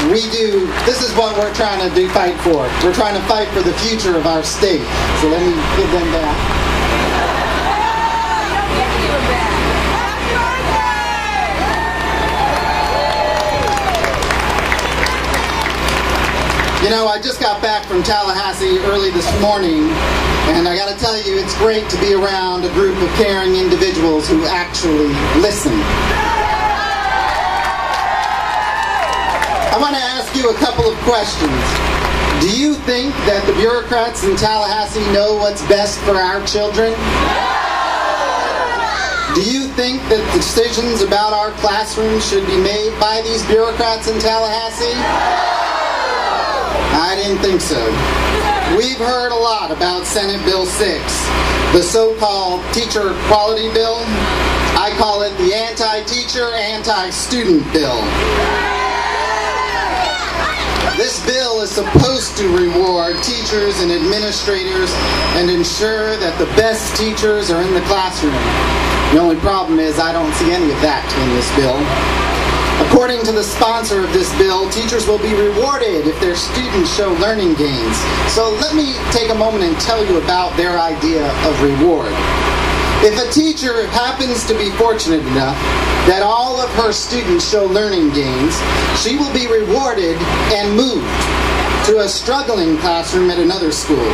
this is what we're trying to fight for. We're trying to fight for the future of our state. So let me give them that. You know, I just got back from Tallahassee early this morning, and I got to tell you, it's great to be around a group of caring individuals who actually listen. I want to ask you a couple of questions. Do you think that the bureaucrats in Tallahassee know what's best for our children? Do you think that decisions about our classrooms should be made by these bureaucrats in Tallahassee? I didn't think so. We've heard a lot about Senate Bill 6, the so-called teacher equality bill. I call it the anti-teacher, anti-student bill. This bill is supposed to reward teachers and administrators and ensure that the best teachers are in the classroom. The only problem is I don't see any of that in this bill. According to the sponsor of this bill, teachers will be rewarded if their students show learning gains. So let me take a moment and tell you about their idea of reward. If a teacher happens to be fortunate enough that all of her students show learning gains, she will be rewarded and moved to a struggling classroom at another school.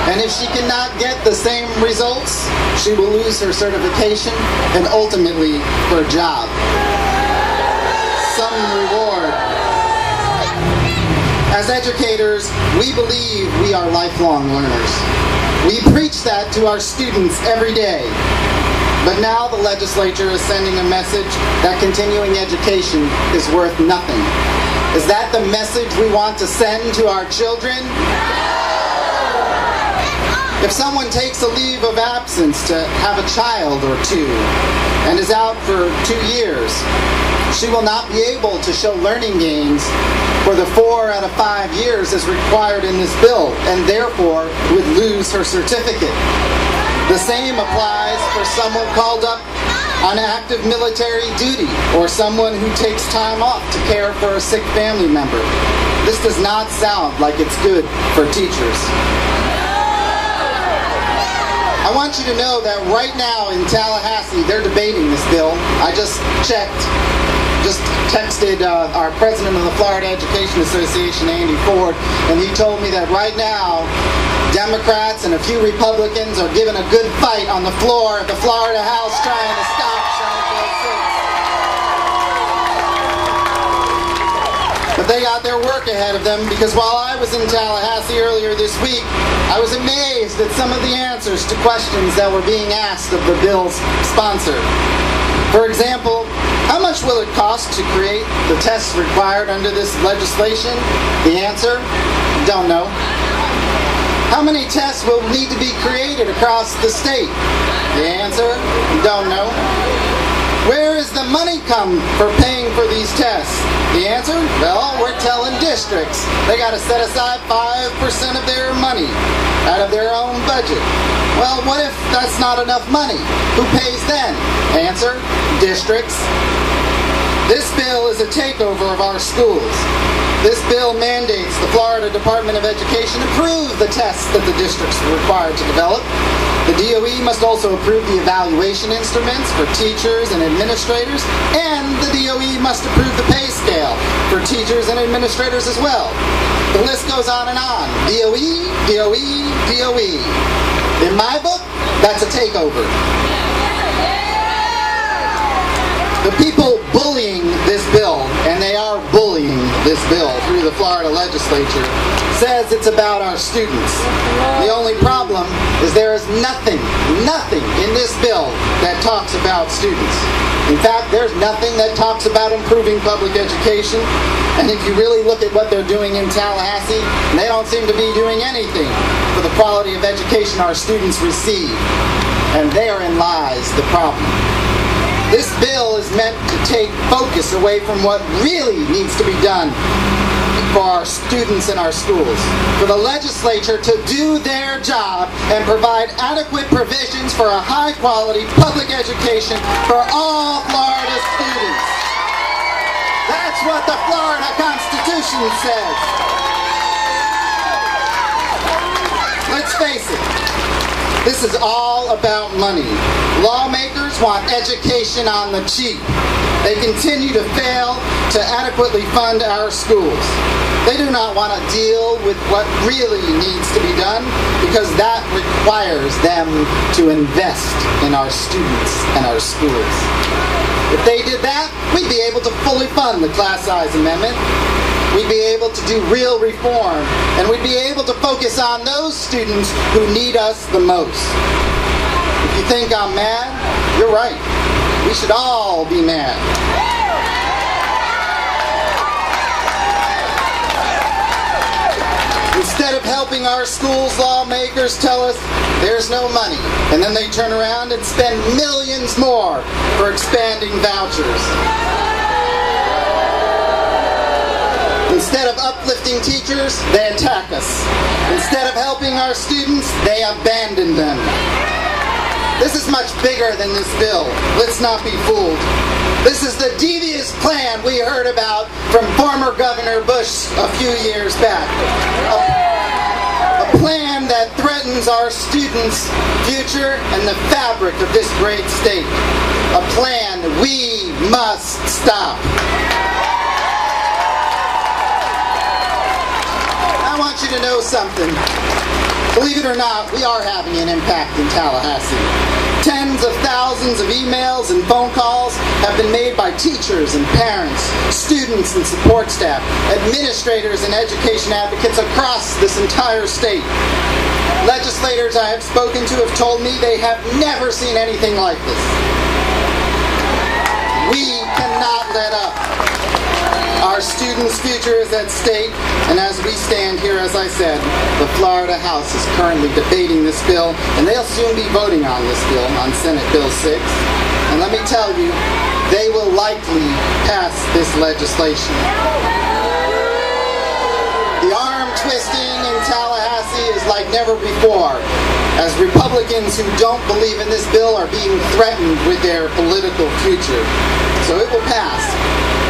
And if she cannot get the same results, she will lose her certification and ultimately her job. Some reward. As educators, we believe we are lifelong learners. We preach that to our students every day. But now the legislature is sending a message that continuing education is worth nothing. Is that the message we want to send to our children? If someone takes a leave of absence to have a child or two and is out for 2 years, she will not be able to show learning gains for the 4 out of 5 years as required in this bill, and therefore would lose her certificate. The same applies for someone called up on active military duty or someone who takes time off to care for a sick family member. This does not sound like it's good for teachers. I want you to know that right now in Tallahassee, they're debating this bill. I just texted our president of the Florida Education Association, Andy Ford, and he told me that right now, Democrats and a few Republicans are giving a good fight on the floor of the Florida House trying to stop Senate Bill 6. But they got their work ahead of them, because while I was in Tallahassee earlier this week, I was amazed at some of the answers to questions that were being asked of the bill's sponsor. For example, how much will it cost to create the tests required under this legislation? The answer? Don't know. How many tests will need to be created across the state? The answer? Don't know. Where is the money come for paying for these tests? The answer? Well, we're telling districts they got to set aside 5% of their money out of their own budget. Well, what if that's not enough money? Who pays then? Answer? Districts. This bill is a takeover of our schools. This bill mandates the Florida Department of Education approve the tests that the districts are required to develop. The DOE must also approve the evaluation instruments for teachers and administrators, and the DOE must approve the pay scale for teachers and administrators as well. The list goes on and on. DOE, DOE, DOE. In my book, that's a takeover. The people bullying this bill, and they are bullying this bill through the Florida legislature, says it's about our students. The only problem is there is nothing in this bill that talks about students. In fact, there's nothing that talks about improving public education. And if you really look at what they're doing in Tallahassee, they don't seem to be doing anything for the quality of education our students receive. And therein lies the problem. This bill is meant to take focus away from what really needs to be done for our students in our schools. For the legislature to do their job and provide adequate provisions for a high-quality public education for all Florida students. That's what the Florida Constitution Constitution says. Let's face it, this is all about money. Lawmakers want education on the cheap. They continue to fail to adequately fund our schools. They do not want to deal with what really needs to be done because that requires them to invest in our students and our schools. If they did that, we'd be able to fully fund the class size amendment. We'd be able to do real reform, and we'd be able to focus on those students who need us the most. If you think I'm mad, you're right. We should all be mad. Instead of helping our schools, lawmakers tell us there's no money, and then they turn around and spend millions more for expanding vouchers. Instead of uplifting teachers, they attack us. Instead of helping our students, they abandon them. This is much bigger than this bill. Let's not be fooled. This is the devious plan we heard about from former Governor Bush a few years back. A plan that threatens our students' future and the fabric of this great state. A plan we must stop. I want you to know something. Believe it or not, we are having an impact in Tallahassee. Tens of thousands of emails and phone calls have been made by teachers and parents, students and support staff, administrators and education advocates across this entire state. Legislators I have spoken to have told me they have never seen anything like this. We cannot let up. Our students' future is at stake, and as we stand here, as I said, the Florida House is currently debating this bill, and they'll soon be voting on this bill, on Senate Bill 6. And let me tell you, they will likely pass this legislation. The arm twisting in Tallahassee is like never before, as Republicans who don't believe in this bill are being threatened with their political future. So it will pass.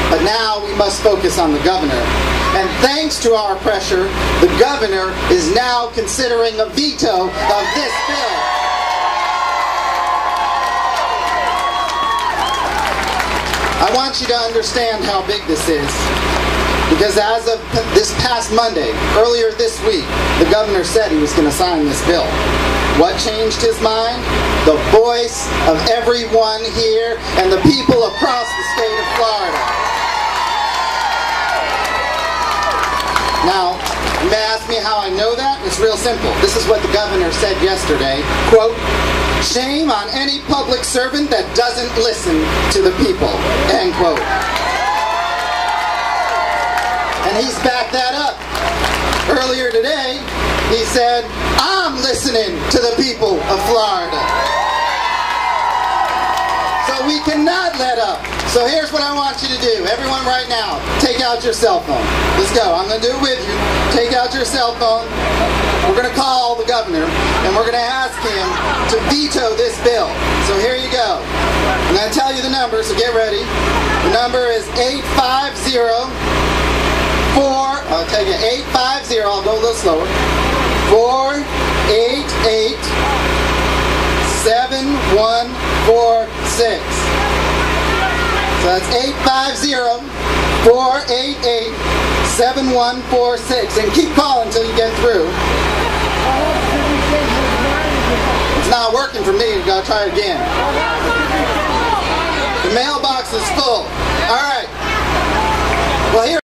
But now we must focus on the governor. And thanks to our pressure, the governor is now considering a veto of this bill. I want you to understand how big this is. Because as of this past Monday, earlier this week, the governor said he was going to sign this bill. What changed his mind? The voice of everyone here and the people across the state of Florida. Now, you may ask me how I know that? It's real simple. This is what the governor said yesterday. Quote, "Shame on any public servant that doesn't listen to the people." End quote. And he's backed that up. Earlier today, he said, "I'm listening to the people of Florida." So we cannot let up. So here's what I want you to do. Everyone right now, take out your cell phone. Let's go. I'm going to do it with you. Take out your cell phone. We're going to call the governor, and we're going to ask him to veto this bill. So here you go. I'm going to tell you the number, so get ready. The number is 850-4, I'll tell you 850, I'll go a little slower, 488-7146. So that's 850-488-7146. And keep calling until you get through. It's not working for me. I'll try it again. The mailbox is full. All right.